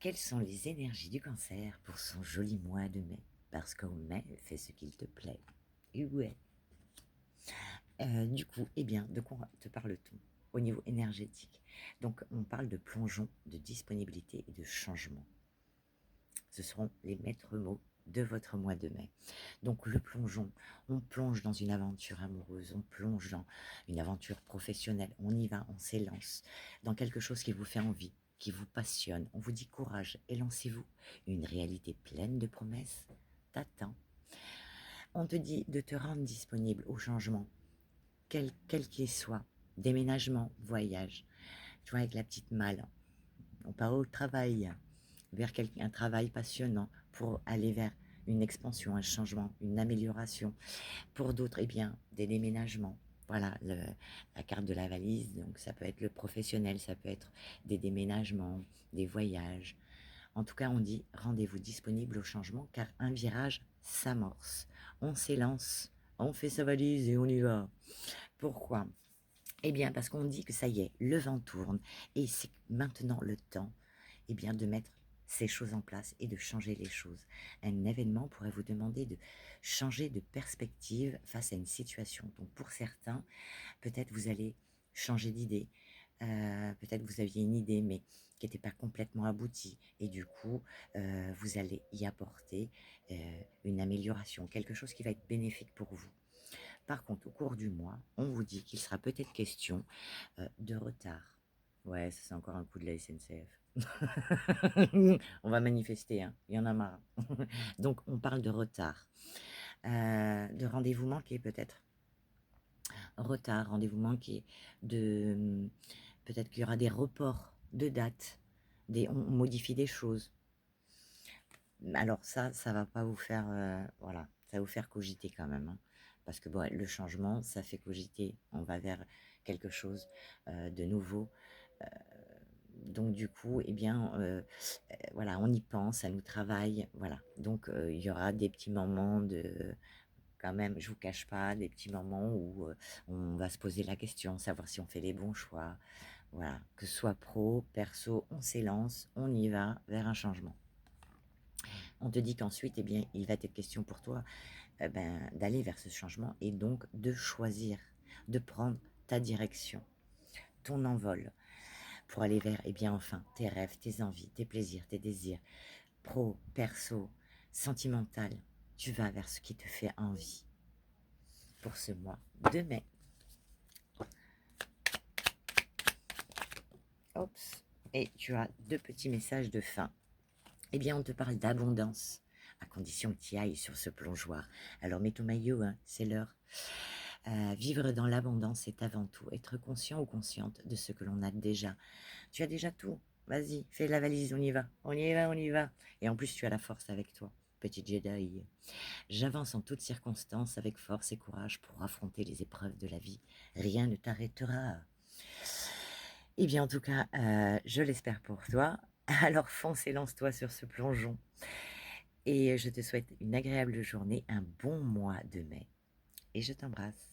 Quelles sont les énergies du Cancer pour son joli mois de mai? Parce qu'au mai, fais ce qu'il te plaît. Et ouais. Du coup, eh bien, de quoi te parle-t-on au niveau énergétique? Donc, on parle de plongeon, de disponibilité et de changement. Ce seront les maîtres mots de votre mois de mai. Donc le plongeon, on plonge dans une aventure amoureuse, on plonge dans une aventure professionnelle, on y va, on s'élance dans quelque chose qui vous fait envie, qui vous passionne. On vous dit courage et lancez-vous. Une réalité pleine de promesses t'attend. On te dit de te rendre disponible au changement, quel qu'il soit. Déménagement, voyage. Tu vois, avec la petite malle, on part au travail, vers un travail passionnant pour aller vers une expansion, un changement, une amélioration. Pour d'autres, eh bien, des déménagements. Voilà, la carte de la valise, donc ça peut être le professionnel, ça peut être des déménagements, des voyages. En tout cas, on dit rendez-vous disponible au changement car un virage s'amorce. On s'élance, on fait sa valise et on y va. Pourquoi? Eh bien, parce qu'on dit que ça y est, le vent tourne et c'est maintenant le temps, eh bien, de mettre ces choses en place et de changer les choses. Un événement pourrait vous demander de changer de perspective face à une situation. Donc, pour certains, peut-être vous allez changer d'idée. Peut-être vous aviez une idée, mais qui n'était pas complètement aboutie. Et du coup, vous allez y apporter une amélioration, quelque chose qui va être bénéfique pour vous. Par contre, au cours du mois, on vous dit qu'il sera peut-être question de retard. Ouais, ça c'est encore un coup de la SNCF. On va manifester, hein. Il y en a marre. Donc on parle de retard, de rendez-vous manqué peut-être. Retard, rendez-vous manqué, de peut-être qu'il y aura des reports de date, on modifie des choses. Alors ça va pas vous faire, voilà, ça va vous faire cogiter quand même, hein, parce que bon, le changement, ça fait cogiter. On va vers quelque chose de nouveau. Euh, donc du coup, eh bien, voilà, on y pense, ça nous travaille, voilà. Donc il y aura des petits moments de, quand même, je vous cache pas, des petits moments où on va se poser la question, savoir si on fait les bons choix. Voilà, que ce soit pro, perso, on s'élance, on y va vers un changement. On te dit qu'ensuite, eh bien, il va être question pour toi d'aller vers ce changement et donc de choisir, de prendre ta direction, ton envol pour aller vers, eh bien, enfin, tes rêves, tes envies, tes plaisirs, tes désirs, pro, perso, sentimental. Tu vas vers ce qui te fait envie pour ce mois de mai. Oups. Et tu as deux petits messages de fin. Eh bien, on te parle d'abondance, à condition que tu ailles sur ce plongeoir. Alors, mets ton maillot, hein, c'est l'heure. Vivre dans l'abondance, c'est avant tout être conscient ou consciente de ce que l'on a déjà. Tu as déjà tout. Vas-y, fais la valise, on y va. On y va, on y va. Et en plus, tu as la force avec toi, petit Jedi. J'avance en toutes circonstances avec force et courage pour affronter les épreuves de la vie. Rien ne t'arrêtera. Eh bien, en tout cas, je l'espère pour toi. Alors fonce et lance-toi sur ce plongeon. Et je te souhaite une agréable journée, un bon mois de mai. Et je t'embrasse.